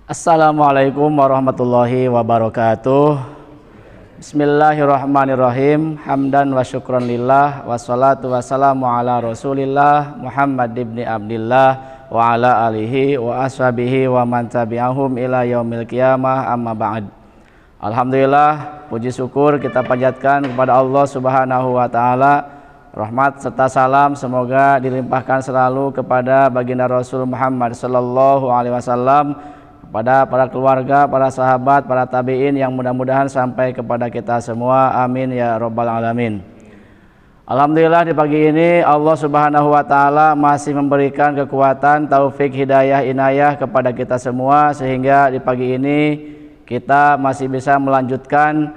Assalamualaikum warahmatullahi wabarakatuh. Bismillahirrahmanirrahim. Hamdan wa syukran lillah, wassalatu wassalamu ala rasulillah Muhammad ibn Abdillah wa ala alihi wa ashabihi wa man tabi'ahum ila yaumil qiyamah, amma ba'd. Alhamdulillah, puji syukur kita panjatkan kepada Allah Subhanahu wa taala. Rahmat serta salam semoga dilimpahkan selalu kepada baginda Rasul Muhammad sallallahu alaihi wasallam, kepada para keluarga, para sahabat, para tabi'in yang mudah-mudahan sampai kepada kita semua. Amin ya rabbal alamin. Alhamdulillah, di pagi ini Allah Subhanahu wa taala masih memberikan kekuatan, taufik, hidayah, inayah kepada kita semua, sehingga di pagi ini kita masih bisa melanjutkan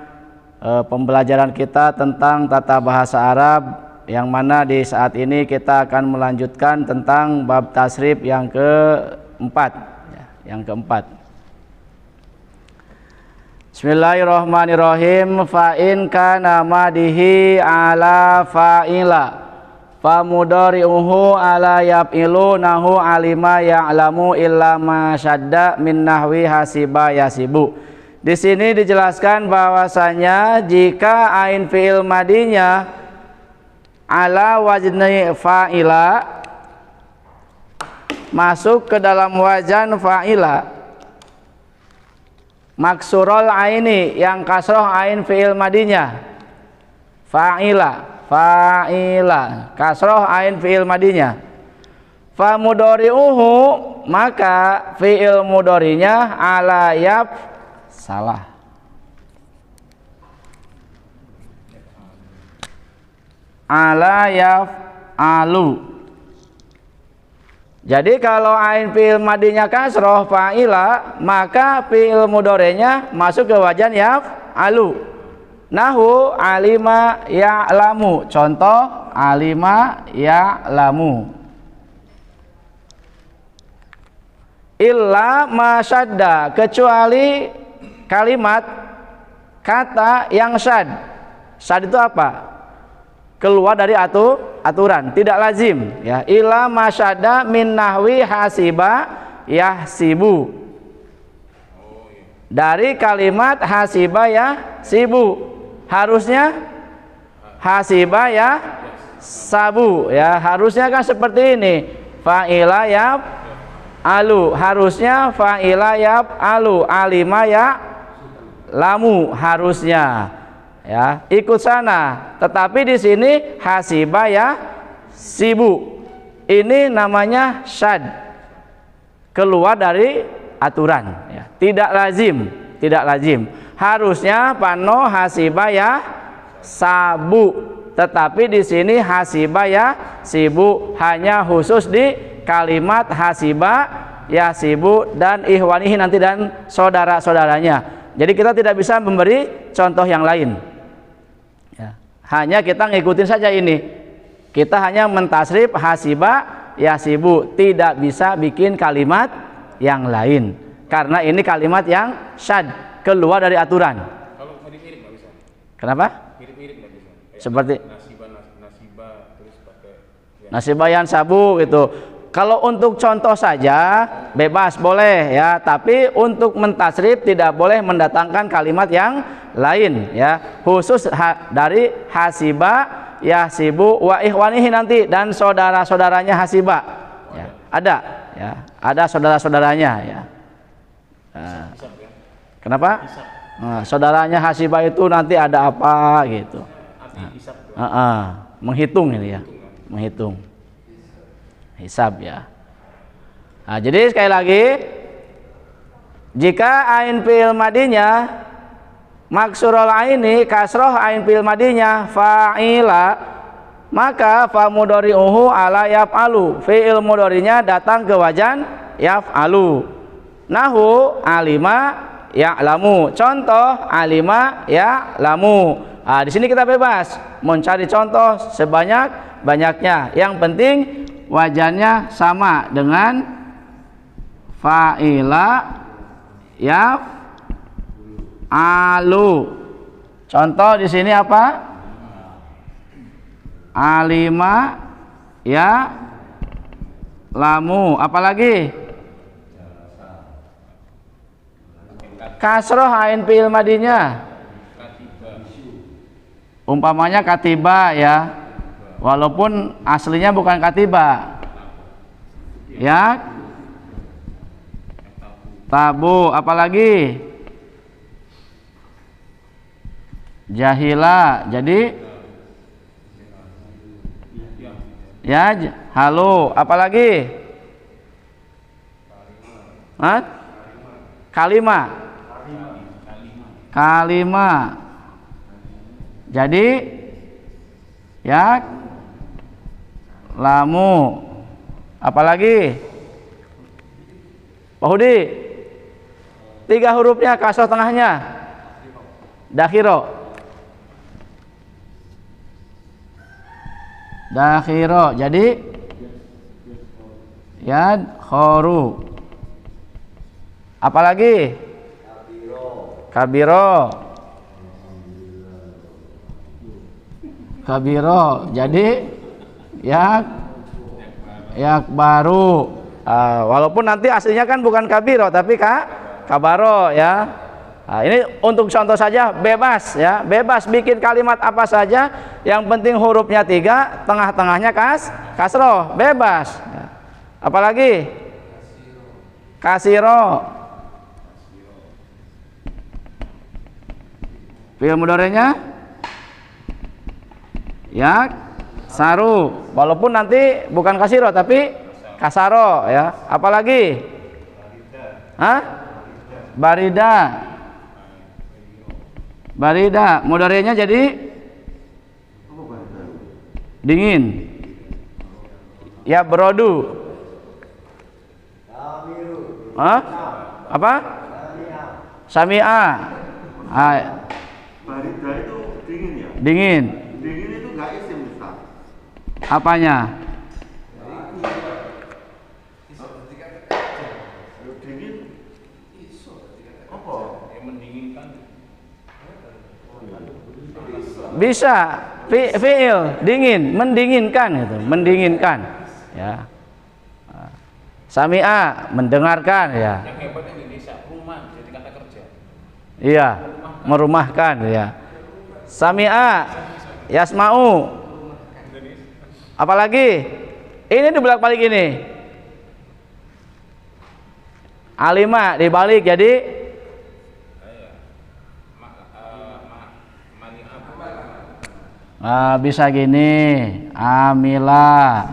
pembelajaran kita tentang tata bahasa Arab, yang mana di saat ini kita akan melanjutkan tentang bab tasrif yang keempat. Bismillahirrahmanirrahim. Fa in kana madihi ala fa'ila fa mudhari'uhu ala yaf'ilu nahu alima ya'lamu illa ma syadda min nahwi hasiba yasibu. Di sini dijelaskan bahwasanya jika ain fi'il madinya ala wazni fa'ila, masuk ke dalam wajan fa'ila, maksurul aini, yang kasroh ain fi'il madinya fa'ila, kasroh ain fi'il madinya, fa mudhari'uhu, maka fi'il mudhari'nya ala yaf salah, ala yaf alu. Jadi kalau ain fi'il madinya kasroh fa'ila, maka fi'il mudhari'nya masuk ke wajan yaf alu. Nahu alima ya'lamu, contoh alima ya'lamu. Illa ma syadda, kecuali kalimat kata yang syad. Syad itu apa? Keluar dari aturan, tidak lazim, ya. Illa masyada min nahwi hasiba yahsibu, dari kalimat hasiba yahsibu, harusnya hasiba yahsabu, ya, harusnya kan seperti ini, fa'ila yaf alu, harusnya fa'ila yaf alu, alima ya lamu, harusnya, ya, ikut sana. Tetapi di sini hasiba ya sibu, ini namanya syad, keluar dari aturan, ya, tidak lazim, harusnya pano hasiba ya sabu, tetapi di sini hasiba ya sibu, hanya khusus di kalimat hasiba ya sibu dan ihwanihi nanti dan saudara-saudaranya. Jadi kita tidak bisa memberi contoh yang lain. Hanya kita ngikutin saja ini, kita hanya mentasrif hasiba yasibu, tidak bisa bikin kalimat yang lain karena ini kalimat yang syad, keluar dari aturan. Kalau mirip-mirip nggak bisa. Kenapa? Mirip-mirip nggak bisa. Seperti nasiba terus pakai nasibayan sabu gitu. Kalau untuk contoh saja bebas, boleh, ya, tapi untuk mentasrif tidak boleh mendatangkan kalimat yang lain, ya, khusus dari hasiba yahsibu wa ihwanihi nanti dan saudara-saudaranya hasiba, ya, ada saudara-saudaranya, ya. Kenapa? Saudaranya hasiba itu nanti ada apa gitu, menghitung ini, ya, menghitung hisab, ya. Nah, jadi sekali lagi, jika ain fi'il madinya maksurul aini, kasroh ain fi'il madinya fa'ila, maka fa mudhari'uhu ala yaf'alu, fi'il mudhari'nya datang ke wajan yaf'alu. Nahu alima ya'lamu, contoh alima ya'lamu. Nah, di sini kita bebas mencari contoh sebanyak-banyaknya, yang penting wajannya sama dengan fa'ila ya alu. Contoh di sini apa? Alima ya lamu. Apalagi? Kasroh ain fi'il madinya. Umpamanya katiba ya. Walaupun aslinya bukan katiba. Ya. Tabu. Apalagi? Jahila. Jadi ya halo. Apalagi? Hah? Kalima. Jadi ya lamu. Apalagi? Pak Hudi, 3 hurufnya kasroh tengahnya dakhiro. Jadi yadkhoru. Apalagi? Kabiro. Jadi yakbaru. Walaupun nanti aslinya kan bukan kabiro tapi kabaro ya. Nah, ini untuk contoh saja, bebas ya, bebas bikin kalimat apa saja, yang penting hurufnya 3, tengah-tengahnya kasroh, bebas. Apalagi? Kasiro. Fi'il mudhari'nya ya saru, walaupun nanti bukan kasiro tapi kasaro ya. Apalagi? Barida, mudhari'nya jadi dingin. Ya berodu. Apa? Sami'a. Barida itu dingin ya? Dingin. Dingin itu enggak isim, Ustaz. Apanya? Dingin. Apa? Yang mendinginkan. Bisa fi'il dingin, mendinginkan gitu, mendinginkan ya. Sami'a mendengarkan ya. Yang hebat Indonesia, rumah jadi kata kerja. Iya, merumahkan ya. Sami'a yasma'u. Apalagi? Ini dibolak-balik ini. Alima dibalik jadi bisa gini, amila.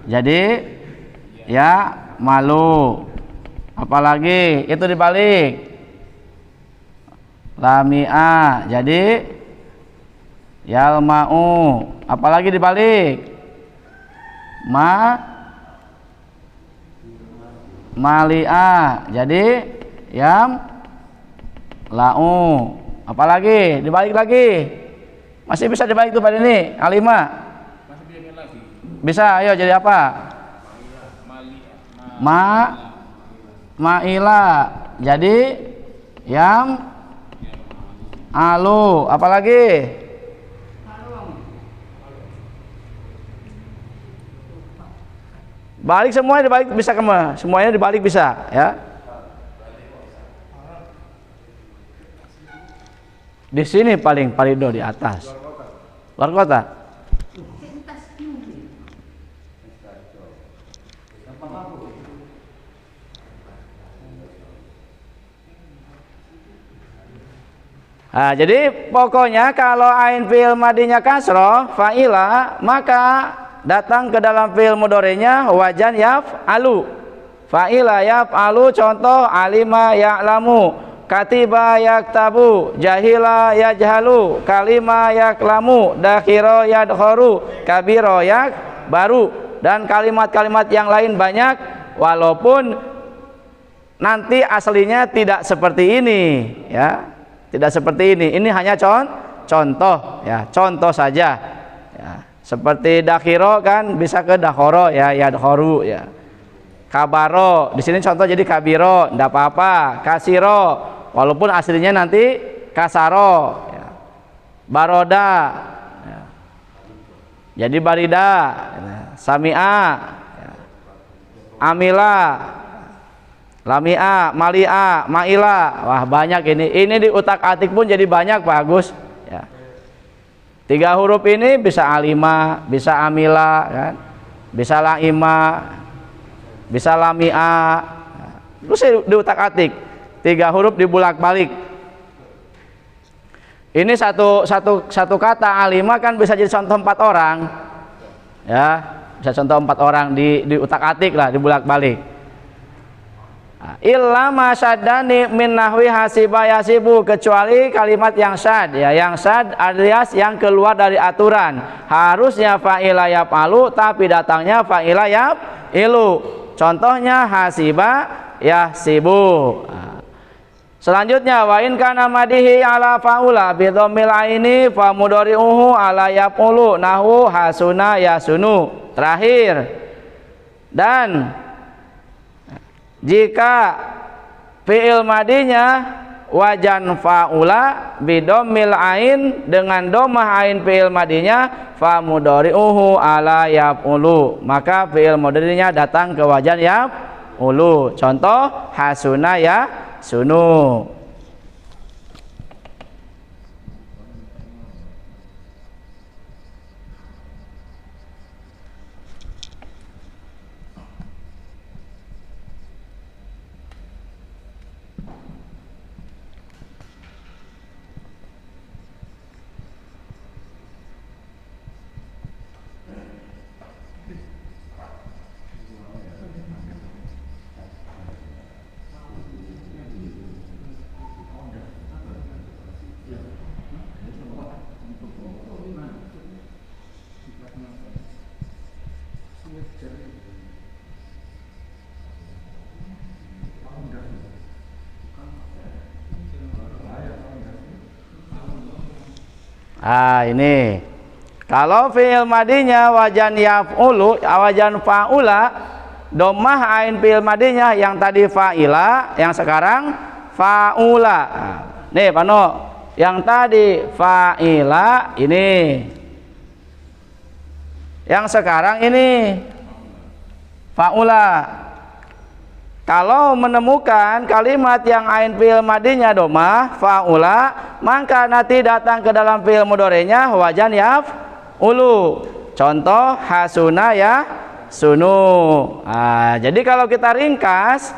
Jadi ya malu. Apalagi? Itu dibalik. Lamia. Jadi yalma'u. Apalagi dibalik? Malia. Jadi yam lau. Apalagi? Dibalik lagi. Masih bisa dibalik tuh pada ini, alima. Masih bisa lagi. Bisa, ayo jadi apa? Ma'ila. Jadi yam alu. Apalagi? Balik semuanya dibalik bisa semuanya dibalik bisa ya. Di sini paling parido di atas. Luar kota. Nah, jadi pokoknya kalau ain fi'il madinya kasroh fa'ila, maka datang ke dalam fi'il mudhari'nya wajan yaf'alu. Fa'ila yaf'alu, contoh alima ya'lamu, katiba yaktabu, jahila yajhalu, kalima yaklamu, dakhiro yadkhoru, kabiro yakbaru, dan kalimat-kalimat yang lain banyak, walaupun nanti aslinya tidak seperti ini ya. Tidak seperti ini. Ini hanya contoh ya, contoh saja ya. Seperti dakhiro kan bisa ke dakhoro ya, yadkhoru ya. Kabaro, di sini contoh jadi kabiro, ndak apa-apa. Kasiro, walaupun aslinya nanti kasaro. Ya. Baroda, ya. Jadi barida. Ya. Samia, ya. Amila, lamia, malia, maila. Wah banyak ini. Ini di utak-atik pun jadi banyak Pak Agus. Ya. 3 huruf ini bisa alima, bisa amila, kan? Bisa laima, bisa lamia. Terus di utak-atik 3 huruf dibulak-balik. Ini satu kata alima kan bisa jadi contoh 4 orang. Ya, bisa contoh 4 orang di utak-atik lah, dibulak-balik. Illa ma syaddani min nahwi hasiba yasibu, kecuali kalimat yang syad, ya, yang syad alias yang keluar dari aturan. Harusnya fa'ila yaf'alu tapi datangnya fa'ila yaf'ilu. Contohnya hasiba yahsibu. Selanjutnya wa in kana madihi ala fa'ula bi dhammil aini fa mudhari'uhu ala yaf'ulu nahwu hasuna yasunu. Terakhir, dan jika fi'il madinya wajan fa'ula bidomil ain, dengan domah ain fi'il madinya fa mudhari'uhu ala yaf'ulu, maka fi'il mudhari'nya datang ke wajan yaf'ulu. Contoh hasuna yasunu. Ini kalau fi'il madinya wajan yaf'ulu, wajan fa'ula, domah ain fi'il madinya yang tadi fa'ila, yang sekarang fa'ula. Nih Pano, yang tadi fa'ila ini, yang sekarang ini fa'ula. Kalau menemukan kalimat yang ain fi'il madinya domah fa'ula, maka nanti datang ke dalam fi'il mudhari'nya wajan yaf'ulu. Contoh hasuna yasunu. Jadi kalau kita ringkas,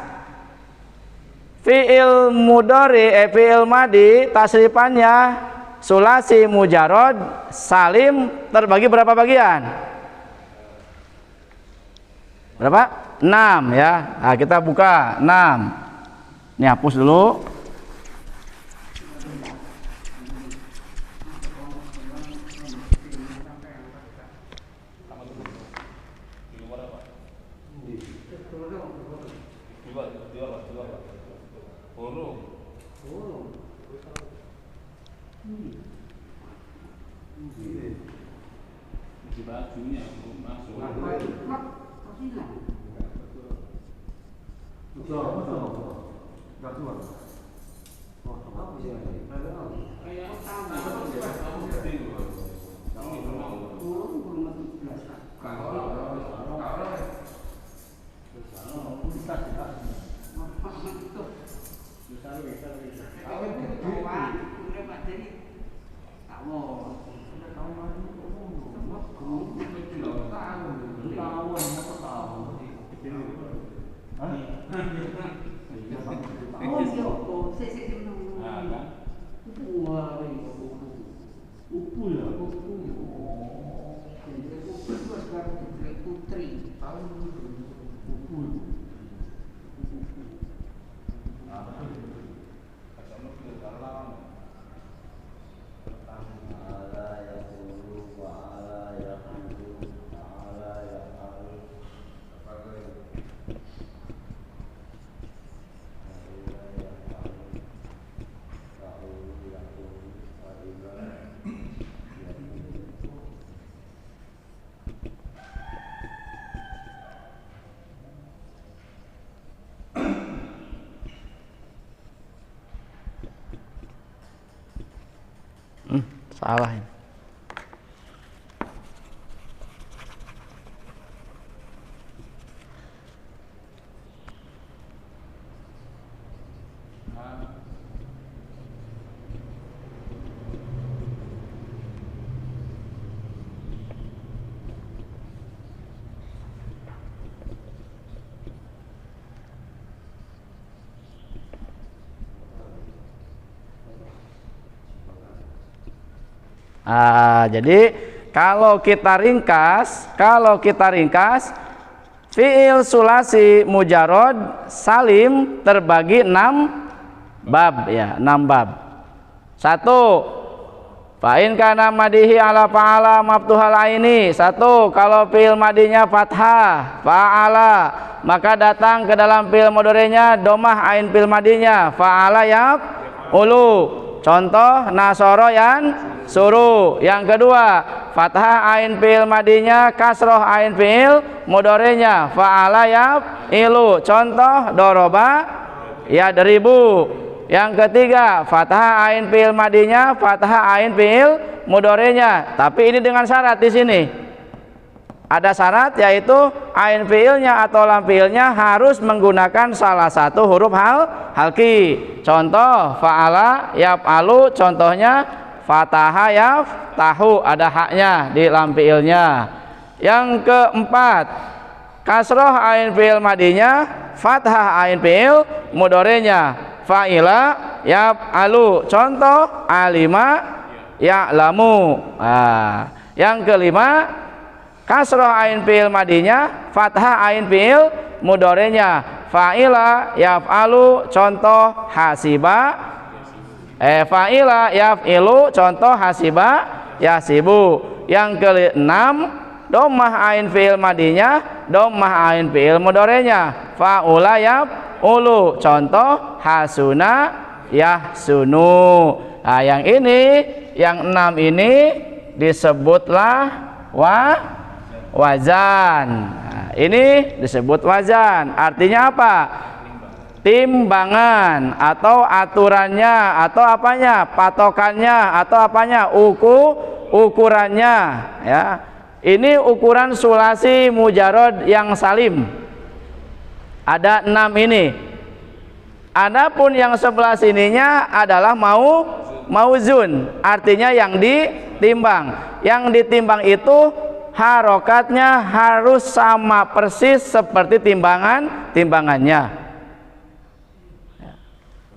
fi'il mudhari' fi'il madi tasrifannya sulasi mujarrad salim terbagi berapa bagian? Berapa? 6 ya. Kita buka 6. Ini hapus dulu. Salah ini. Jadi kalau kita ringkas, fiil sulasi mujarod salim terbagi 6 bab ya, 6 bab. 1. Fa'in kana madihi ala fa'ala maftuhal aini. 1. Kalau fiil madinya fathah fa'ala, maka datang ke dalam fiil mudhari'nya domah ain fiil madinya fa'ala ya ulu. Contoh nasoro yan suruh. Yang kedua, fathah ain fiil madinya kasroh ain fiil mudhari'nya fa'ala yaf'ilu. Contoh doroba yadribu. Yang ketiga, fathah ain fiil madinya fathah ain fiil mudhari'nya. Tapi ini dengan syarat di sini. Ada syarat, yaitu ain fiilnya atau lam fiilnya harus menggunakan salah satu huruf halki. Contoh fa'ala yaf'alu, contohnya fataha yaftahu, ada haknya di lam fiilnya. Yang keempat, kasroh ain fiil madinya fathah ain fiil mudhari'nya fa'ila yaf'alu, contoh alima ya'lamu. Yang kelima, kasroh ain fiil madinya fathah ain fiil mudhari'nya fa'ila yaf'alu, contoh hasiba fa'ila yaf'ilu, contoh hasiba yasibu. Yang keenam, dhammah ain fiil madinya dhammah ain fiil mudhari'nya fa'ula yaf'ulu, contoh hasuna yahsunu. Nah, yang ini, yang 6 ini disebutlah wazan. Nah, ini disebut wazan. Artinya apa? Timbangan atau aturannya atau apanya? Patokannya atau apanya? Ukurannya ya. Ini ukuran sulasi mujarod yang salim. Ada 6 ini. Adapun yang sebelah sininya adalah mauzun, artinya yang ditimbang. Yang ditimbang itu harokatnya harus sama persis seperti timbangannya.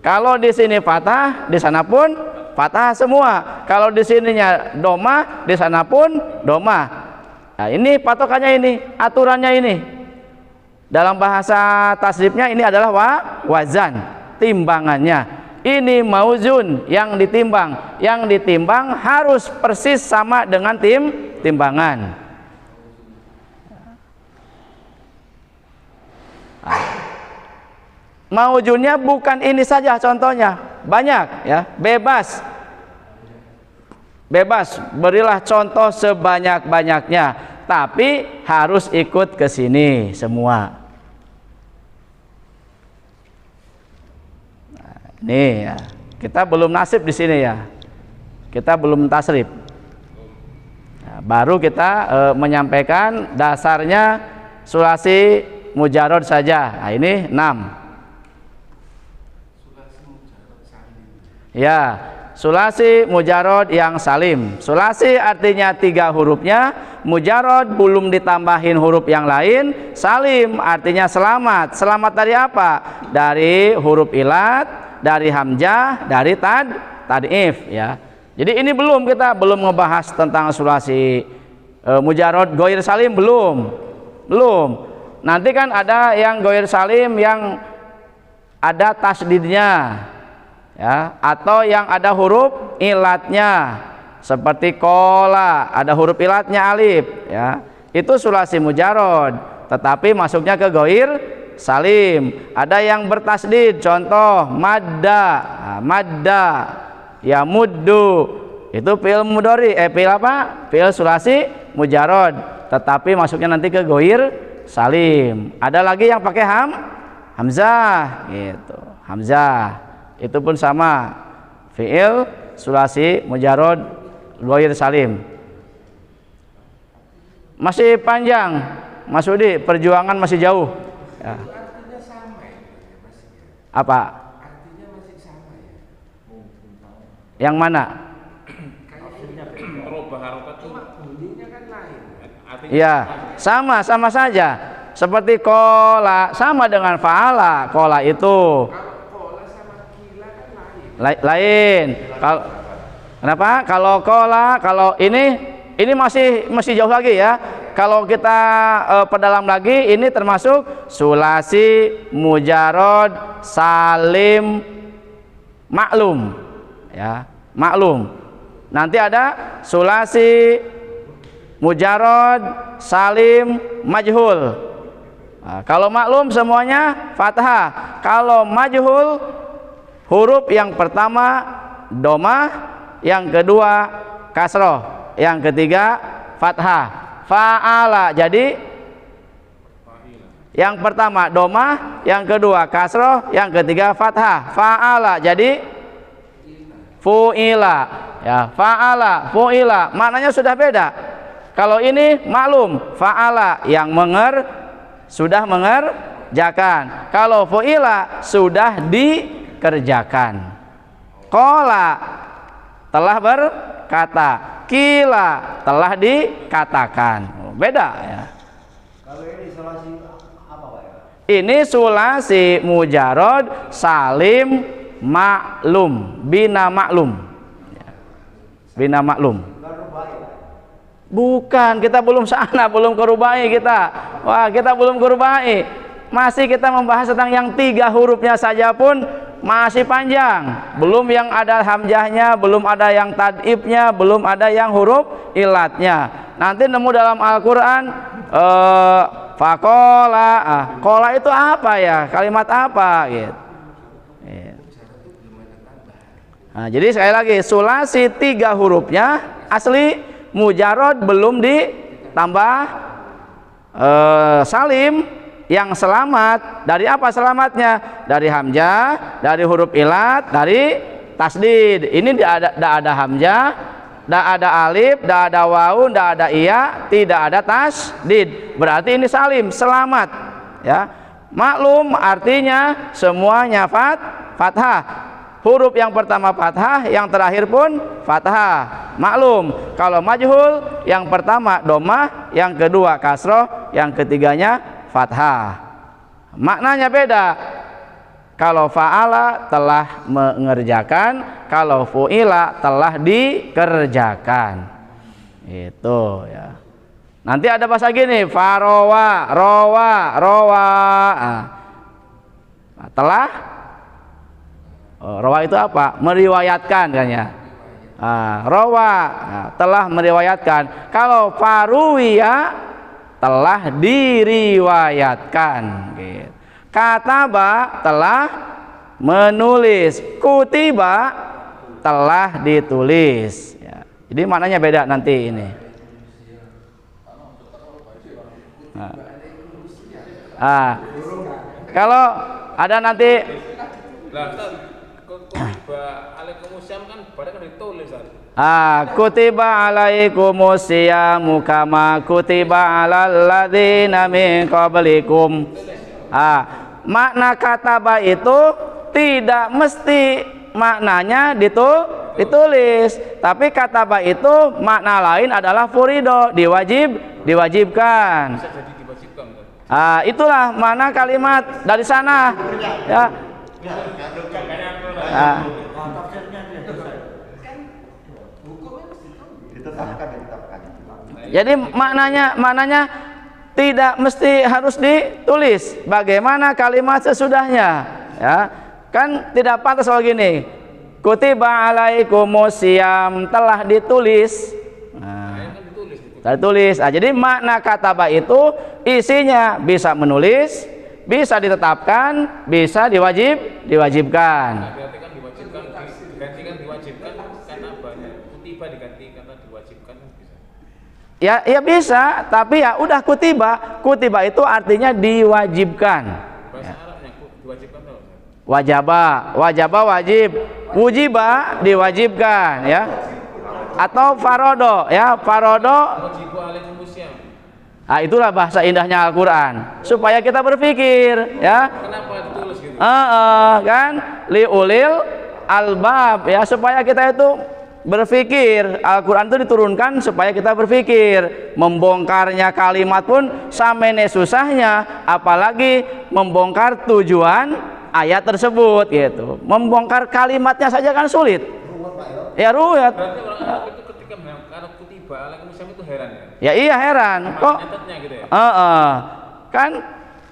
Kalau di sini fathah, di sana pun fathah semua. Kalau di sininya domah, di sana pun domah. Nah, ini patokannya, ini aturannya ini. Dalam bahasa tasrifnya ini adalah wazan, timbangannya. Ini mauzun, yang ditimbang. Yang ditimbang harus persis sama dengan timbangan. Mauzunnya bukan ini saja, contohnya banyak ya, bebas, berilah contoh sebanyak-banyaknya, tapi harus ikut ke sini semua. Nah, ini ya, kita belum nasib di sini ya, kita belum tasrif. Nah, baru kita menyampaikan dasarnya sulasi mujarod saja. Nah, ini 6. Ya, sulasi mujarod yang salim. Sulasi artinya 3 hurufnya, mujarod belum ditambahin huruf yang lain, salim artinya selamat. Selamat dari apa? Dari huruf ilat, dari hamzah, dari tad'if ya. Jadi ini kita belum ngebahas tentang sulasi mujarod ghair salim, belum. Nanti kan ada yang ghair salim yang ada tasdidnya ya, atau yang ada huruf ilatnya seperti kola, ada huruf ilatnya alif ya, itu sulasi mujarod, tetapi masuknya ke ghair salim. Ada yang bertasdid, contoh madda, madda ya muddu, itu fi'il mudhari, fi'il apa? Fi'il sulasi mujarod, tetapi masuknya nanti ke ghair salim. Ada lagi yang pakai hamzah gitu, hamzah itu pun sama, fi'il sulasi mujarod ghair salim. Masih panjang, Mas Udi, perjuangan masih jauh. Ya. Artinya sama ya, Mas? Apa? Artinya masih sama ya. Yang mana? Merubah harokat itu Cuma bunyinya kan lain. artinya Ya, sama saja. Seperti kola sama dengan faala. Kola itu Kalau kola sama kila kan lain. lain. Kalau kenapa? Kalau kola, kalau ini masih jauh lagi ya. Kalau kita perdalam lagi, ini termasuk sulasi, mujarod, salim, maklum, ya, maklum. Nanti ada sulasi, mujarod, salim, majhul. Nah, kalau maklum semuanya fathah. Kalau majhul, huruf yang pertama domah, yang kedua kasroh, yang ketiga fathah. Fa'ala, jadi yang pertama domah, yang kedua kasroh, yang ketiga fathah. Fa'ala, jadi fu'ila, ya, fa'ala, fu'ila, maknanya sudah beda. Kalau ini maklum, fa'ala yang sudah mengerjakan. Kalau fu'ila sudah dikerjakan. Qala telah berkata, kila telah dikatakan. Beda ya. Kalau ini sulasi apa Pak ya? Ini sulasi mujarod, salim, maklum, bina maklum. Bina maklum. Bukan, kita belum sana, belum ke rubai kita. Wah, kita belum ke rubai. Masih kita membahas tentang yang 3 hurufnya saja pun masih panjang. Belum yang ada hamzahnya, belum ada yang tad'ibnya, belum ada yang huruf ilatnya. Nanti nemu dalam Al-Quran fakola, kola itu apa ya? Kalimat apa? Gitu. Nah, jadi sekali lagi, sulasi 3 hurufnya asli, mujarod belum ditambah salim yang selamat. Dari apa selamatnya? Dari hamzah, dari huruf ilat, dari tasdid. Ini tidak ada hamzah, tidak ada alif, tidak ada wawu, tidak ada iya, tidak ada tasdid. Berarti ini salim, selamat. Ya, maklum artinya semuanya fathah. Huruf yang pertama fathah, yang terakhir pun fathah. Maklum. Kalau majhul, yang pertama domah, yang kedua kasroh, yang ketiganya fathah. Maknanya beda. Kalau fa'ala telah mengerjakan, kalau fu'ila telah dikerjakan. Itu ya. Nanti ada bahasa gini, farowa, rowa. Nah, telah rawa itu apa? Meriwayatkan kan ya. Rawa telah meriwayatkan. Kalau faruwiya telah diriwayatkan. Gitu. Kataba telah menulis. Kutiba telah ditulis. Ya. Jadi maknanya beda nanti ini. Kalau ada nanti kutiba alaikumusiyam kan pada kan ditulis kan. Kutiba alaikumusyamu kama kutiba alal ladzina min qablikum. Makna kataba itu tidak mesti maknanya ditulis, tapi kataba itu makna lain adalah furido, diwajibkan. Bisa jadi diwajibkan kan. Itulah makna kalimat dari sana ya. Jadi maknanya tidak mesti harus ditulis. Bagaimana kalimat sesudahnya? Ya, kan tidak pantas kalau gini. Kutiba alaikumusiyam telah ditulis. Tertulis. Jadi makna kataba itu isinya bisa menulis, bisa ditetapkan, bisa diwajibkan. Berarti kan diwajibkan, digantikan diwajibkan karena banyak kutiba diganti kata diwajibkan kan bisa. Ya bisa, tapi ya udah kutiba. Kutiba itu artinya diwajibkan. Bahasa Arabnya diwajibkan tuh. Wajaba wajib, wujiba diwajibkan ya. atau farodo ya, farodo. Wajibu alaikumusiyam. Nah, itulah bahasa indahnya Al-Qur'an supaya kita berpikir ya. Kenapa ditulis gitu? Kan liulil albab ya, supaya kita itu berpikir. Al-Quran itu diturunkan supaya kita berpikir. Membongkarnya kalimat pun samene susahnya, apalagi membongkar tujuan ayat tersebut gitu. Membongkar kalimatnya saja kan sulit ya, ruwet. Berarti orang Arab itu ketika mengangkat kutiba alaikumusiyam itu heran ya? Ya iya heran kok Nyatetnya gitu ya? kan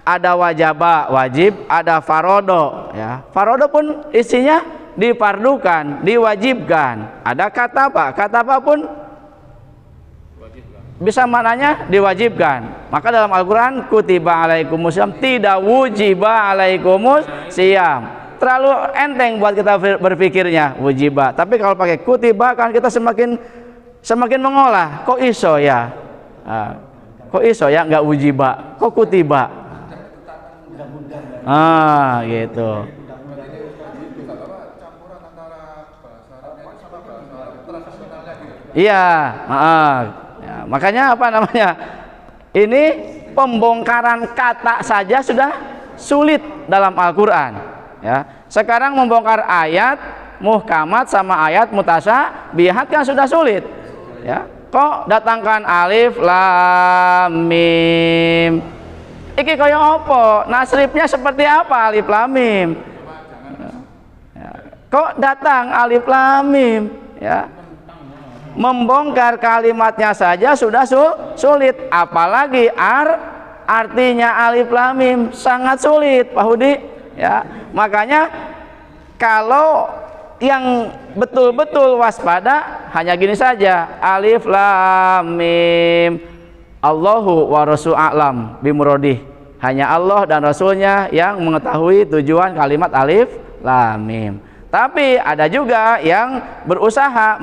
ada wajaba wajib, ada farodo ya. Farodo pun isinya dipardukan, diwajibkan. Ada kata apa pun Wajibkan. bisa maknanya diwajibkan. Maka dalam Al-Quran kutiba alaikumusiyam, tidak wujiba alaikumusiyam. Terlalu enteng buat kita berpikirnya wujiba. Tapi kalau pakai kutiba kan kita semakin mengolah. Kok iso ya? Kok iso ya nggak wujiba? Kok kutiba? Gitu. Iya, ya, makanya apa namanya? Ini pembongkaran kata saja sudah sulit dalam Al-Qur'an, ya. Sekarang membongkar ayat muhkamat sama ayat mutasyabihat kan sudah sulit, ya. Kok datangkan alif lam mim? Iki kaya apa? Nasribnya seperti apa alif lam mim? Ya. Kok datang alif lam mim? Ya. Membongkar kalimatnya saja sudah sulit, apalagi artinya alif lam mim sangat sulit, Pak Hudi ya. Makanya kalau yang betul-betul waspada hanya gini saja, alif lam mim Allahu wa rasul a'lam bimuradih, hanya Allah dan Rasulnya yang mengetahui tujuan kalimat alif lam mim. Tapi ada juga yang berusaha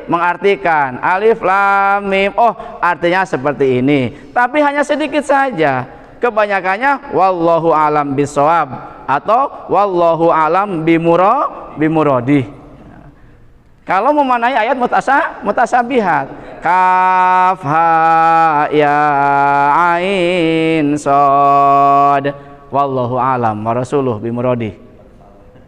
mengartikan alif lam mim, oh artinya seperti ini, tapi hanya sedikit saja. Kebanyakannya wallahu alam bisawab atau wallahu alam bimuradih. Kalau memanai ayat mutasabihat, kaf ha ya ain shad, wallahu alam wa rasuluh bimuradih,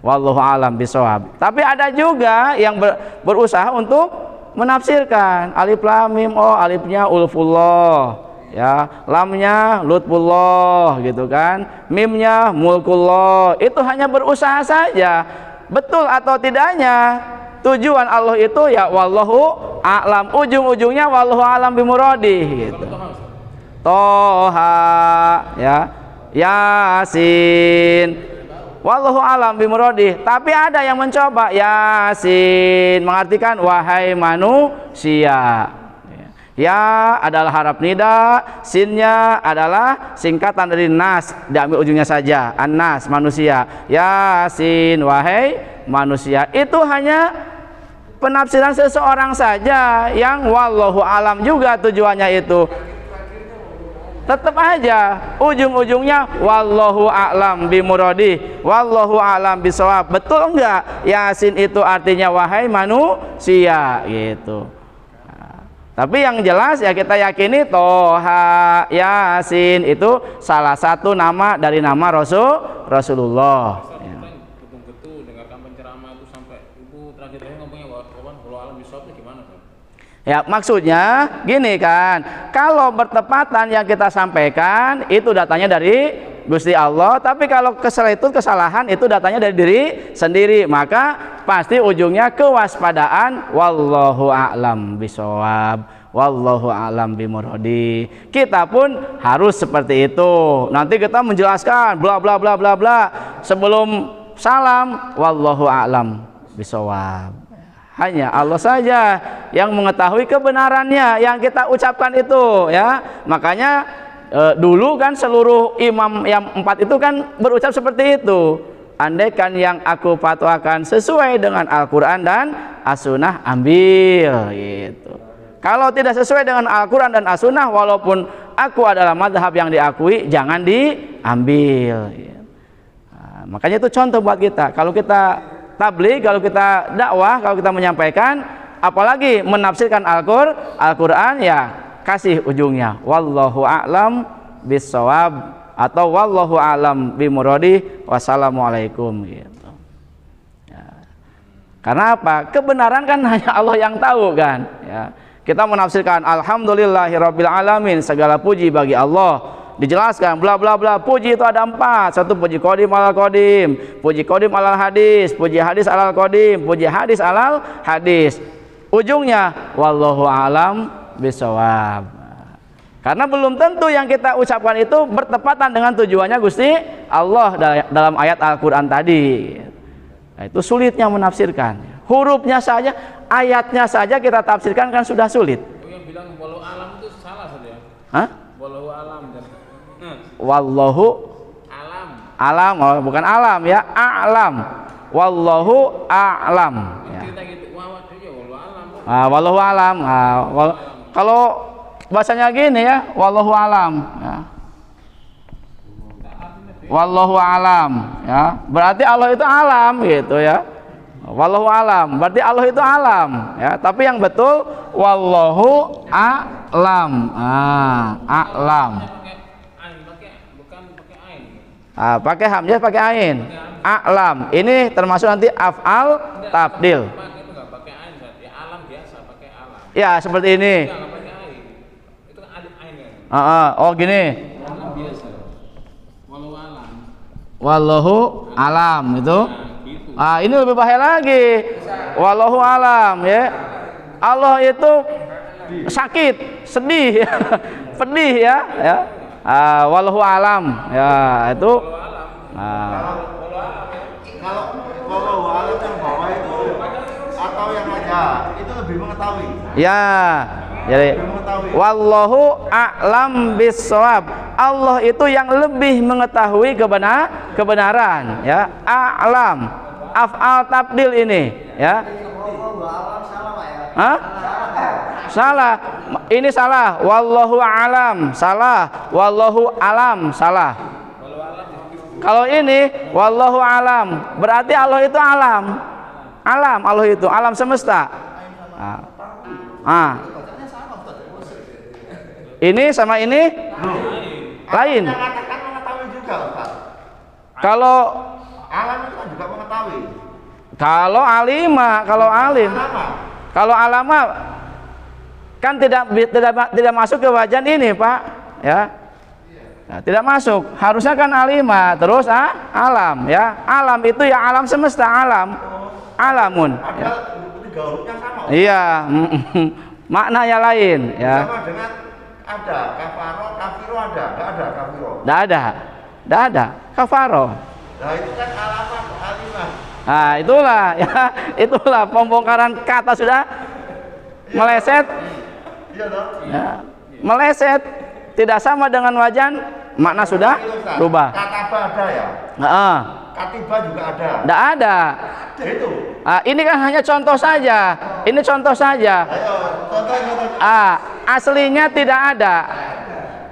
wallahu alam bisawab. Tapi ada juga yang berusaha untuk menafsirkan alif lam mim, oh alifnya ulfullah ya, lamnya lutfullah gitu kan, mimnya mulkullah. Itu hanya berusaha saja. Betul atau tidaknya tujuan Allah itu ya wallahu a'lam, ujung-ujungnya wallahu alam bimuradih gitu. Toha ya, Yasin, wallahu alam bimuradih. Tapi ada yang mencoba Yasin mengartikan wahai manusia. Ya adalah harap nida, sinnya adalah singkatan dari nas, diambil ujungnya saja, an-nas manusia. Yasin wahai manusia. Itu hanya penafsiran seseorang saja yang wallahu alam juga tujuannya itu. Tetap aja ujung-ujungnya wallahu a'lam bimuradih, wallahu a'lam bisawab. Betul enggak Yasin itu artinya wahai manusia gitu. Tapi yang jelas ya kita yakini Toha Yasin itu salah satu nama dari nama Rasulullah. Betul-betul dengarkan penceramah itu sampai ibu terakhir ngomongnya walau alam bisawab itu gimana Pak? Ya maksudnya gini kan, kalau bertepatan yang kita sampaikan itu datanya dari Gusti Allah, tapi kalau kesalahan itu datanya dari diri sendiri, maka pasti ujungnya kewaspadaan. Wallahu a'lam bisawab, wallahu a'lam bimuradih. Kita pun harus seperti itu. Nanti kita menjelaskan bla bla bla bla bla sebelum salam, wallahu a'lam bisawab. Hanya Allah saja yang mengetahui kebenarannya yang kita ucapkan itu ya. Makanya dulu kan seluruh imam yang 4 itu kan berucap seperti itu. Andaikan yang aku fatwakan sesuai dengan Al-Quran dan As-Sunnah, ambil gitu. Kalau tidak sesuai dengan Al-Quran dan As-Sunnah, walaupun aku adalah madhab yang diakui, jangan diambil gitu. Nah, makanya itu contoh buat kita. Kalau kita tabligh, kalau kita dakwah, kalau kita menyampaikan apalagi menafsirkan Al-Qur'an ya kasih ujungnya wallahu a'lam bissawab atau wallahu a'lam bimuradi wassalamualaikum gitu. Ya. Karena apa? Kebenaran kan hanya Allah yang tahu kan. Ya. Kita menafsirkan alhamdulillahirabbil alamin, segala puji bagi Allah. Dijelaskan bla bla bla, puji itu ada 4. Satu puji qadim alal qadim, puji qadim alal hadis, puji hadis alal qadim, puji hadis alal hadis. Ujungnya wallahu a'lam bishawab. Karena belum tentu yang kita ucapkan itu bertepatan dengan tujuannya Gusti Allah dalam ayat Al-Qur'an tadi. Nah, itu sulitnya menafsirkan. Hurufnya saja, ayatnya saja kita tafsirkan kan sudah sulit. Yang bilang walau alam itu salah saja. Hah? Walau alam dan Wallahu alam. alam, oh, bukan alam ya, a'lam. Wallahu a'lam. Ya. Kita gitu, walau alam. Wallahu alam. Kalau bahasanya gini ya, wallahu alam. Ya. Wallahu alam. Ya. Berarti Allah itu alam gitu ya. Wallahu alam. Berarti Allah itu alam. Ya. Tapi yang betul wallahu a'lam. A'lam. Pakai hamzah, pakai ain. A'lam. Ini termasuk nanti af'al tabdil. Itu enggak pakai ain berarti alam biasa pakai alam. Ya, seperti ini. Enggak pakai ain. Itu kan alif ain kan. Oh, gini. Alam biasa. Walau alam. Wallahu alam itu. Gitu. Ini lebih bahaya lagi. Wallahu alam ya. Allah itu sakit, sedih, pedih ya. Wallahu alam ya itu. Kalau alam yang bawah itu atau yang aja itu lebih mengetahui. Ya. Jadi wallahu a'lam bissawab. Allah itu yang lebih mengetahui kebenaran ya. A'lam. Af'al tabdil ini ya. Hah? Salah. Ini salah. Wallahu a'lam. Salah. Wallahu alam. Salah. Kalau ini wallahu alam, berarti Allah itu alam. Alam, Allah itu alam semesta. Ini sama ini lain. Mengatakan mengetahui juga, Ustaz. Kalau Alam itu kan juga mengetahui. kalau alim, kalau alama kan tidak masuk ke wajan ini, Pak. Ya. Nah, tidak masuk. Harusnya kan alima, terus alam ya. Alam itu ya alam semesta, alam. Alamun. Ada tiga huruf yang sama. Iya. Maknanya lain ya. Sama dengan ada kafaro, kafiro ada, enggak ada kafiro. Tidak ada. Kafaro. Nah, itu kan alamat alimah. Nah, itulah pembongkaran kata sudah meleset. Iya toh? Ya. Meleset, tidak sama dengan wajan, makna sudah berubah. Kataba ada ya? Katiba juga ada. Tidak ada. Itu. Ini kan hanya contoh saja. Ini contoh saja. Ayo, contoh. Aslinya tidak ada.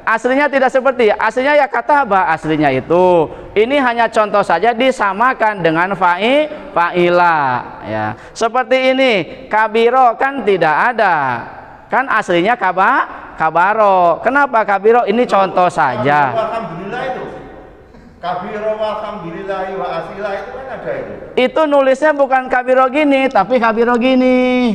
Aslinya tidak seperti. Aslinya ya kataba aslinya itu. Ini hanya contoh saja disamakan dengan fa'ila ya. Seperti ini, kabiro kan tidak ada. Kan aslinya kabaro. Kenapa kabiro? Ini contoh saja. Alhamdulillah itu. Kabiro walhamdulillahi wa asila itu kan ada itu. Itu nulisnya bukan kabiro gini, tapi kabiro gini.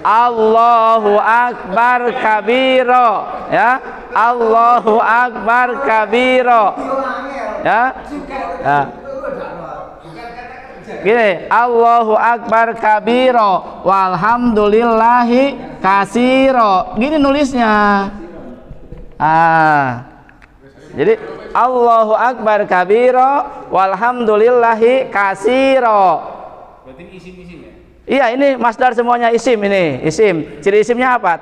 Allahu akbar kabiro ya. Allahu akbar kabiro ya. Gini, Allahu akbar kabiro walhamdulillahi kasiro. Gini nulisnya. Jadi Allahu akbar kabiro walhamdulillahi kasiro. Berarti isim-isim ya? Iya, ini masdar semuanya isim ini. Isim. Ciri isimnya apa?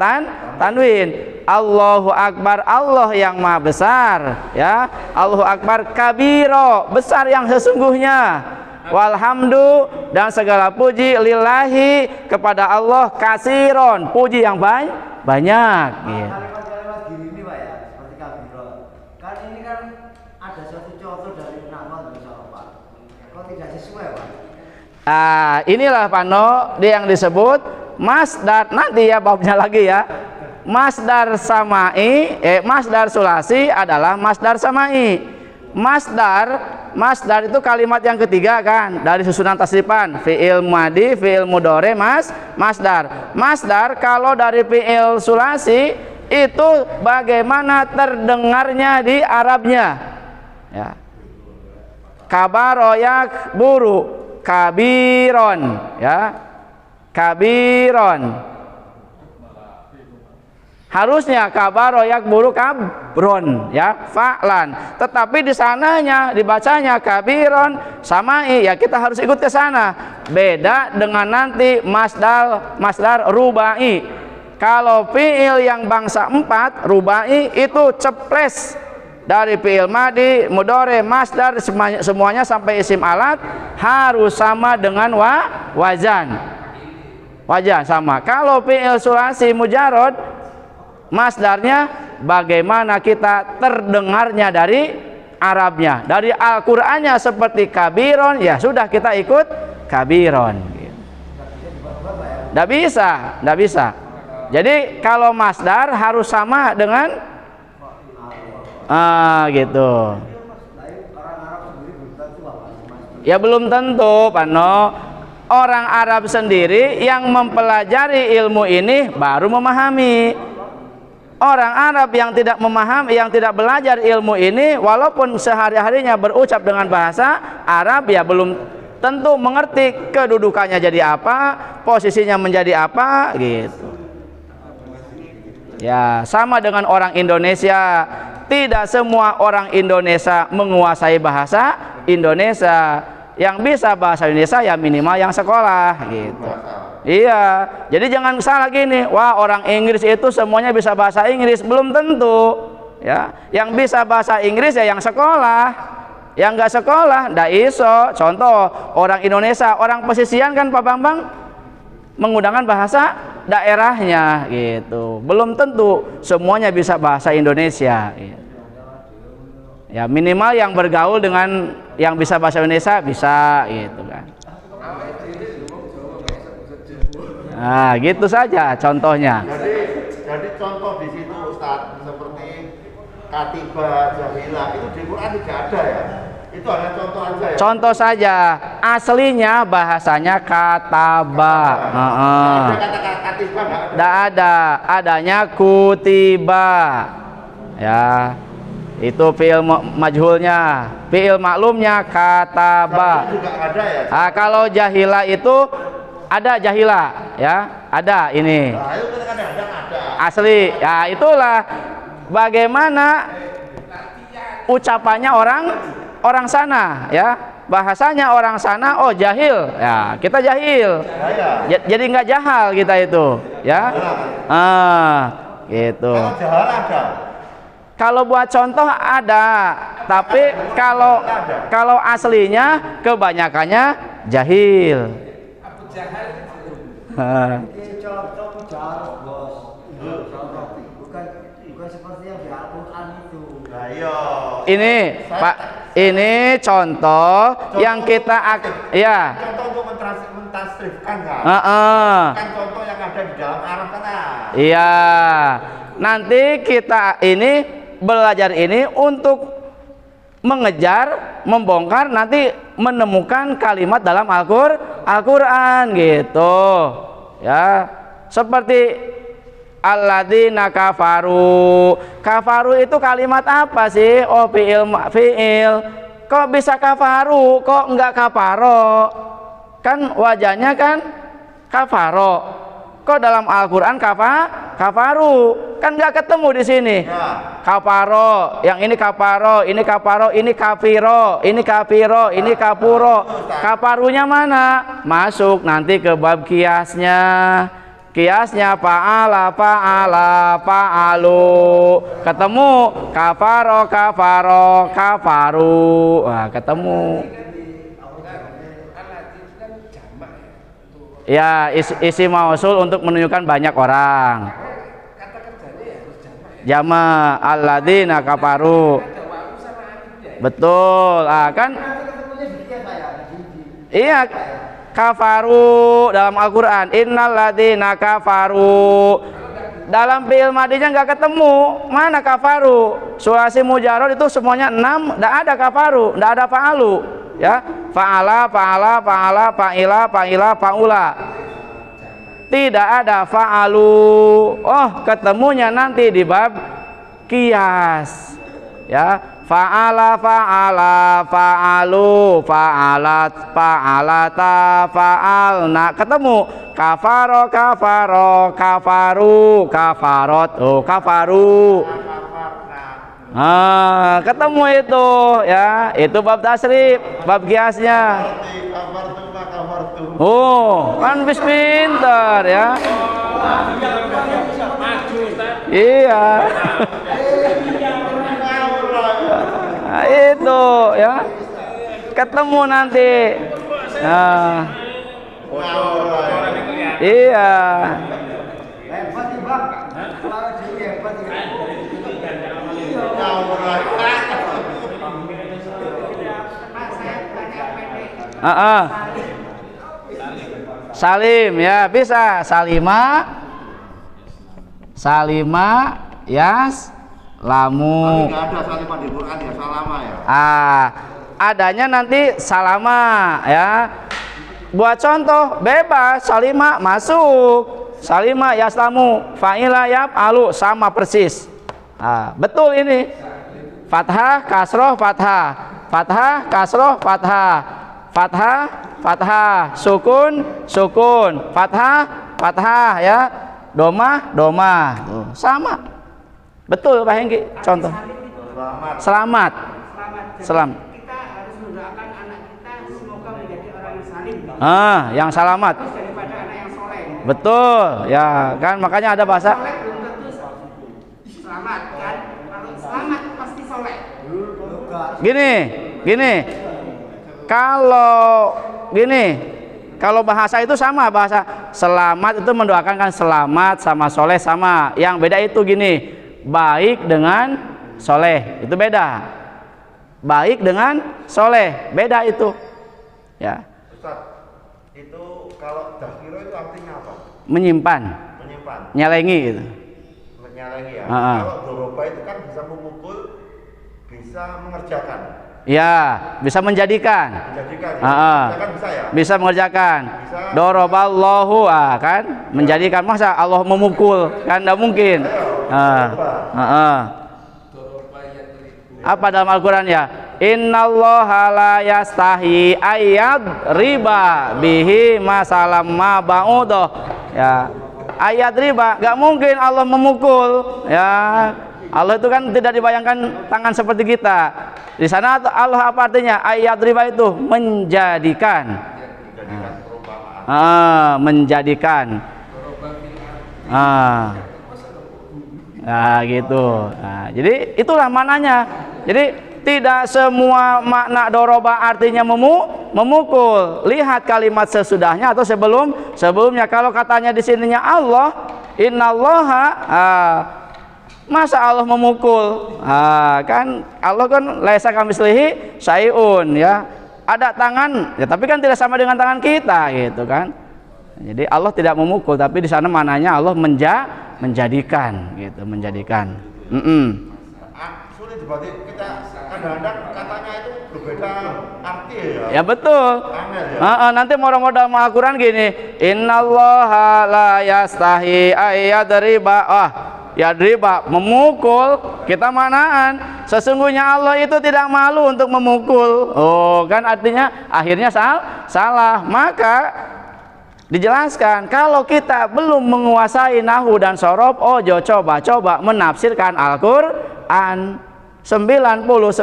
Tanwin. Allahu akbar, Allah yang maha besar ya. Allahu akbar kabiro, besar yang sesungguhnya. Walhamdu dan segala puji lillahi kepada Allah kasiron, puji yang banyak gitu. Kalimat-kalimat gini ini Pak ya, seperti kabiro. Kan ini kan ada suatu contoh dari nama Pak. Kok tidak sesuai, Pak? Inilah Pano dia yang disebut masdar, nanti ya babnya lagi ya. Masdar samai, masdar sulasi adalah masdar samai. Masdar itu kalimat yang ketiga kan dari susunan tasrifan, fi'il madi, fi'il mudhari, masdar. Masdar kalau dari fi'il sulasi itu bagaimana terdengarnya di Arabnya. Ya. Kabaro yakburu, kabiron, ya. Kabiron. Harusnya kabaro yakburu kabron, ya, fa'lan. Tetapi di sananya dibacanya kabiron samai, ya kita harus ikut ke sana. Beda dengan nanti masdar rubai. Kalau fi'il yang bangsa 4 rubai itu ceples dari fi'il madi, mudhari, masdar semuanya sampai isim alat harus sama dengan wazan. Wazan sama. Kalau fi'il sulasi mujarrad masdarnya bagaimana kita terdengarnya dari Arabnya, dari Al-Qur'annya seperti kabiron, ya sudah kita ikut kabiron. Tidak bisa. Jadi kalau masdar harus sama dengan gitu. Ya belum tentu, Pano. Orang Arab sendiri yang mempelajari ilmu ini baru memahami. Orang Arab yang tidak memahami, yang tidak belajar ilmu ini, walaupun sehari-harinya berucap dengan bahasa Arab, ya belum tentu mengerti kedudukannya jadi apa, posisinya menjadi apa, gitu. Ya, sama dengan orang Indonesia. Tidak semua orang Indonesia menguasai bahasa Indonesia. Yang bisa bahasa Indonesia ya minimal yang sekolah, gitu. Iya, jadi jangan salah gini, wah orang Inggris itu semuanya bisa bahasa Inggris, belum tentu. Ya, yang bisa bahasa Inggris ya yang sekolah, yang nggak sekolah ndak iso. Contoh orang Indonesia, orang pesisian kan Pak Bambang menggunakan bahasa daerahnya, gitu. Belum tentu semuanya bisa bahasa Indonesia. Gitu. Ya minimal yang bergaul dengan yang bisa bahasa Indonesia bisa, gitu kan. Nah, gitu saja contohnya. Jadi contoh di situ Ustaz seperti katiba, jahila itu di Quran tidak ada ya. Itu hanya contoh aja ya. Contoh saja. Aslinya bahasanya kataba. Ada kata katiba enggak ada. Tidak ada. Adanya kutiba. Ya. Itu fi'il majhulnya, fi'il maklumnya kataba. Juga ada ya. Kalau jahila itu ada jahila, ya, ada ini. Nah, itu kadang-kadang ada. Asli, ya itulah bagaimana ucapannya orang sana, ya, bahasanya orang sana. Oh jahil, ya kita jahil. Jadi nggak jahal kita itu, ya. Gitu. Kalau jahal ada. Kalau buat contoh ada, tapi kalau aslinya kebanyakannya jahil. Ini contoh jarak, Bos. Bukan seperti yang di Al-Qur'an itu. Nah, iya. Ini, Pak, ini contoh yang kita ya. Contoh untuk mentranskripkan kan. Kan contoh yang ada di dalam Arab kan. Iya. Nanti kita ini belajar ini untuk mengejar, membongkar, nanti menemukan kalimat dalam Al-Qur'an gitu. Ya. Seperti alladzina kafaru. Kafaru itu kalimat apa sih? Oh, fi'il. Kok bisa kafaru? Kok enggak kafaro? Kan wajahnya kan kafaro. Kok dalam Al-Qur'an kafaru? Kan enggak ketemu di sini. Kafaro, yang ini kafaro, ini kafaro, ini kafiro, ini kafiro, ini kapuro. Kafarunya mana? Masuk nanti ke bab kiasnya. Kiasnya fa'ala, fa'alu. Ketemu kafaro, kafaru. Wah, ketemu. Ya, isi mausul untuk menunjukkan banyak orang. Kata kerjanya ya harus jamak ya. Jama alladzina kafaru. Betul. Kan Iya, kafaru dalam Al-Qur'an. Innal ladzina kafaru. Dalam fi'il madinya nggak ketemu. Mana kafaru? Sulasi mujarrad itu semuanya 6, enggak ada kafaru, enggak ada fa'alu, ya. Fa'ala, fa'ala, fa'ala, fa'ila, fa'ila, fa'ula. Tidak ada fa'alu. Oh, ketemunya nanti di bab qiyas. Ya. Fa'ala, fa'ala, fa'alu, fa'alat, fa'alata, fa'alna. Ketemu. Kafaro, kafaro, kafaru, kafarot. Oh, kafaru. Ketemu itu, ya. Itu bab tasrif, bab kiasnya. Oh, kan bis pintar, ya. Iya. Nah, itu ya, ketemu nanti. Nah, iya. Hebat nih bang, kalau jadi hebat ya. Salim ya, bisa salima, salima, yas, lamu. Enggak ada salimah di Quran ya, salama ya. Adanya nanti salama ya. Buat contoh bebas, salima masuk, salima yaslamu, fa'ila yaf'alu sama persis. Betul ini. Fathah, kasroh, fathah, fathah, kasroh, fathah, fathah, fathah, sukun, sukun, fathah, fathah ya. Domah, domah. Sama. Betul Pak Hengki, contoh. Selamat. Selamat. Kita harus mendoakan anak kita semoga menjadi orang yang salim. Yang selamat. Daripada anak yang soleh. Betul, ya kan makanya ada bahasa. Soleh belum tentu selamat kan? Kalau selamat pasti soleh. Gini. Kalau bahasa itu sama, bahasa selamat itu mendoakan kan selamat sama soleh sama. Yang beda itu gini, baik dengan soleh itu beda. Baik dengan soleh beda itu. Ya. Ustaz, itu kalau dakhiro itu artinya apa? Menyimpan, Menyimpan, nyalengi gitu. menyalengi ya. Ah. Kalau doroba itu kan bisa memukul, bisa mengerjakan. Ya, bisa menjadikan. Menjadikan ya. Mengerjakan bisa ya. Bisa mengerjakan. Bisa. Doroballahu kan, menjadikan. Masa Allah memukul kan tidak mungkin. Apa dalam Al-Quran ya? Innallaha la yastahi ayat riba bihi masalam ma ba'udoh. Ya, ayat riba nggak mungkin Allah memukul. Ya, Allah itu kan tidak dibayangkan tangan seperti kita. Di sana Allah apa artinya? Ayat riba itu menjadikan. Menjadikan. Nah, gitu. Nah, jadi itulah maknanya. Jadi tidak semua makna doroba artinya memukul. Lihat kalimat sesudahnya atau sebelumnya. Kalau katanya di sininya Allah, innallaha, masa Allah memukul? Kan Allah kan laisa kamitslihi syai'un ya. Ada tangan, ya tapi kan tidak sama dengan tangan kita gitu kan. Jadi Allah tidak memukul, tapi di sana mananya Allah menjadikan gitu, menjadikan. Sulit berarti kita kadang-kadang katanya itu berbeda arti ya. Ya betul. Angel ya. Nanti modal dalam Al-Quran gini, innallaha la yastahi ayyadriba. Yadriba memukul, kita manaan. Sesungguhnya Allah itu tidak malu untuk memukul. Kan artinya akhirnya salah. Maka dijelaskan kalau kita belum menguasai nahwu dan sorof, ojo coba-coba menafsirkan Al-Quran. 99%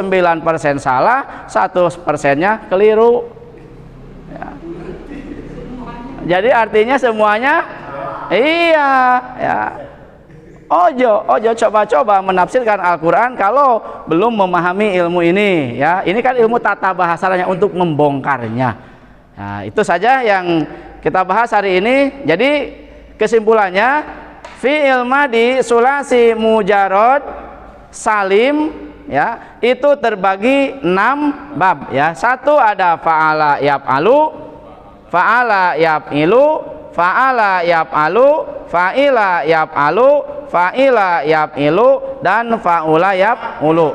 salah, 1%-nya keliru. Ya. Jadi artinya semuanya iya ya. Ojo coba-coba menafsirkan Al-Quran kalau belum memahami ilmu ini ya. Ini kan ilmu tata bahasanya untuk membongkarnya. Nah, itu saja yang kita bahas hari ini. Jadi kesimpulannya fi'il madi sulasi mujarrad salim ya itu terbagi 6 bab ya. Satu ada fa'ala yaf'alu, fa'ala yaf'ilu, fa'ala yaf'alu, fa'ila yaf'alu, fa'ila yaf'ilu, dan fa'ula yaf'ulu.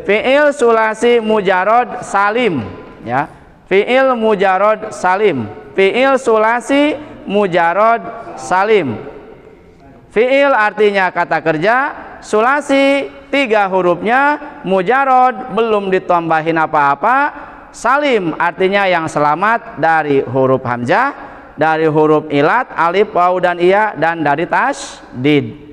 Fi'il sulasi mujarod salim ya. Fi'il mujarod salim, fi'il sulasi mujarod salim. Fi'il artinya kata kerja, sulasi 3 hurufnya, mujarod belum ditambahin apa-apa, salim artinya yang selamat dari huruf hamzah, dari huruf ilat, alif, waw, dan iya, dan dari tasdid.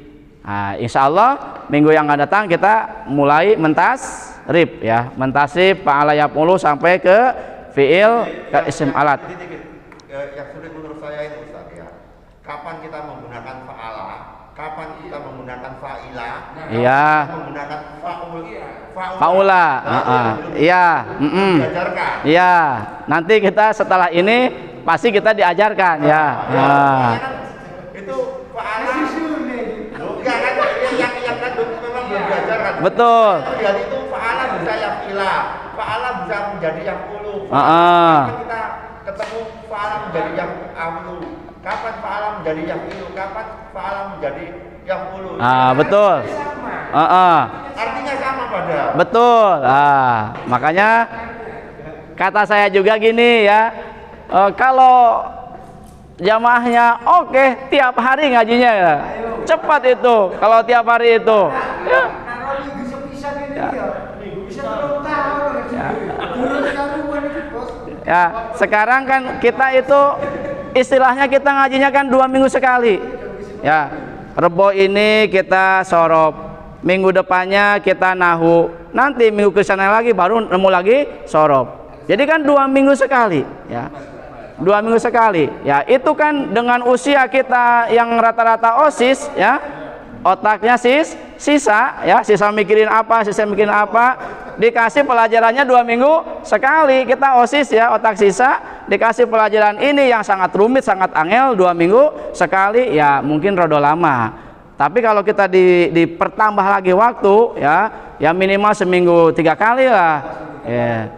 Nah, insya Allah minggu yang akan datang kita mulai mentasrif ya, mentasrif fa'ala yaf'ulu sampai ke fi'il ke isim alat. Yang sulit menurut saya ini Ustaz ya, kapan kita menggunakan fa'ala, kapan kita menggunakan fa'ila, Iya. menggunakan Fa'ula. Iya. diajarkan. Iya. Nanti kita setelah ini pasti kita diajarkan ya. Nah. Itu fa'ala ya kan, yang kan memang belum diajarkan. Betul. Kemudian itu fa'ala bisa yaf'ila, fa'ala bisa menjadi yaf'ulu. Heeh. Kapan kita ketemu fa'ala menjadi yaf'ulu, kapan fa'ala menjadi yaf'ilu, kapan fa'ala menjadi yaf'ulu. Betul. Artinya sama padahal. Betul. Makanya kata saya juga gini ya, kalau jamaahnya oke, tiap hari ngajinya ya, cepat itu kalau tiap hari itu ya. Ya, sekarang kan kita itu istilahnya kita ngajinya kan 2 minggu sekali ya. Rebo ini kita sorop, minggu depannya kita nahu, nanti minggu ke sana lagi baru nemu lagi sorop. Jadi kan 2 minggu sekali ya, 2 minggu sekali ya. Itu kan dengan usia kita yang rata-rata OSIS ya, otaknya sisa ya, sisa mikirin apa, dikasih pelajarannya 2 minggu sekali. Kita OSIS ya, otak sisa, dikasih pelajaran ini yang sangat rumit, sangat angel 2 minggu sekali ya, mungkin rodo lama. Tapi kalau kita dipertambah lagi waktu ya, ya minimal seminggu 3 kali lah ya.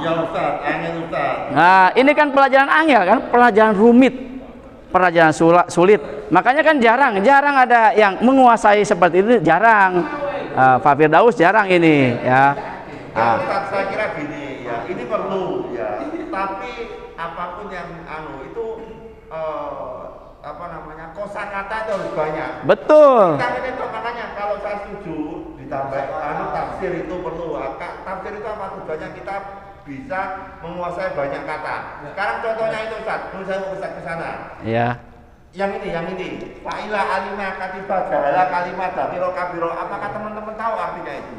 Ya Ustaz, angin Ustaz. Nah, ini kan pelajaran angel kan, pelajaran rumit, pelajaran sulit. Makanya kan jarang ada yang menguasai seperti itu, jarang. Pak Firdaus jarang ini ya. Ya Ustaz, saya kira gini ya, ini perlu ya. Tapi apapun yang itu apa namanya, kosakata itu harus banyak. Betul. Kita ini makanya kalau saya setuju ditambah tafsir itu perlu. Tafsir itu apa tujuannya? Kita bisa menguasai banyak kata. Sekarang contohnya itu Ustaz, saya mau ke sana. Iya. Yang ini fa'ila alima katiba jahala kalimat dabiro kabiro, apakah teman-teman tahu artinya itu?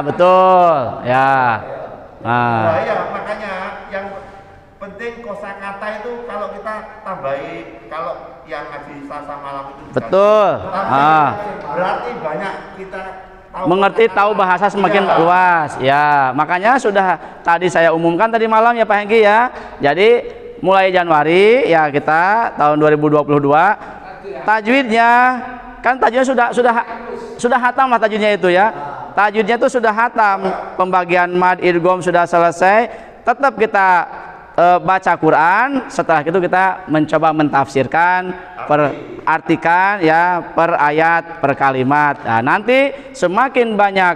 Betul ya. Nah iya, makanya yang penting kosakata itu kalau kita tambahi, kalau yang ngaji Selasa malam itu Betul. berarti banyak kita Mengerti, tahu bahasa semakin luas ya. Makanya sudah tadi saya umumkan tadi malam ya Pak Hengki ya. Jadi mulai Januari ya, kita tahun 2022 tajwidnya kan, tajwidnya sudah hatam lah tajwidnya itu ya. Tajwidnya itu sudah hatam, pembagian mad idgham sudah selesai. Tetap kita baca Quran, setelah itu kita mencoba mentafsirkan, perartikan ya, per ayat, per kalimat. Nah, nanti semakin banyak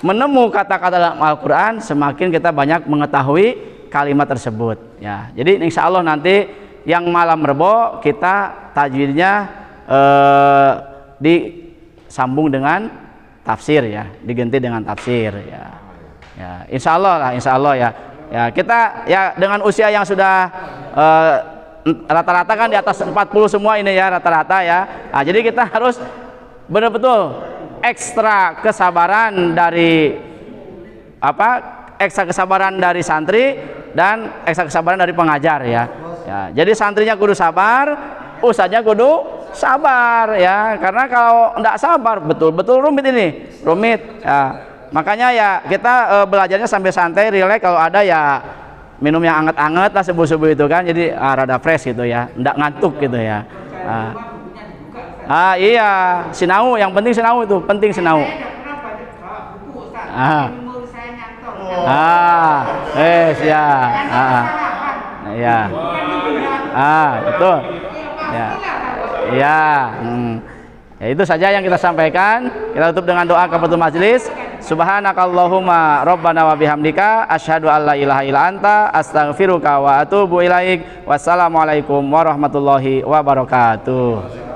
menemu kata-kata dalam Al-Quran, semakin kita banyak mengetahui kalimat tersebut ya. Jadi insya Allah nanti yang malam Rebo kita tajwidnya disambung dengan tafsir ya, diganti dengan tafsir ya. Ya, insya Allah ya. Ya, kita ya dengan usia yang sudah rata-rata kan di atas 40 semua ini ya, rata-rata ya. Nah, jadi kita harus benar-betul ekstra kesabaran dari ekstra kesabaran dari santri dan ekstra kesabaran dari pengajar ya. Ya, jadi santrinya kudu sabar, ustadznya kudu sabar ya. Karena kalau enggak sabar betul-betul rumit ini, rumit ya. Makanya ya kita belajarnya sambil santai, rileks. Kalau ada ya minum yang anget-anget lah subuh-subuh itu kan, jadi rada fresh gitu ya, enggak ngantuk gitu ya. Iya, sinau, yang penting sinau itu, penting sinau. Saya nggak pernah bawa buku Ustaz. Ah. Ilmu saya nyantol. Ya. Ya. Betul. Ya. Ya. Ya, itu saja yang kita sampaikan. Kita tutup dengan doa kafatul majelis. Subhanakallahumma rabbana wa bihamdika asyhadu an la ilaha illa anta astaghfiruka wa atubu ilaik. Wassalamualaikum warahmatullahi wabarakatuh.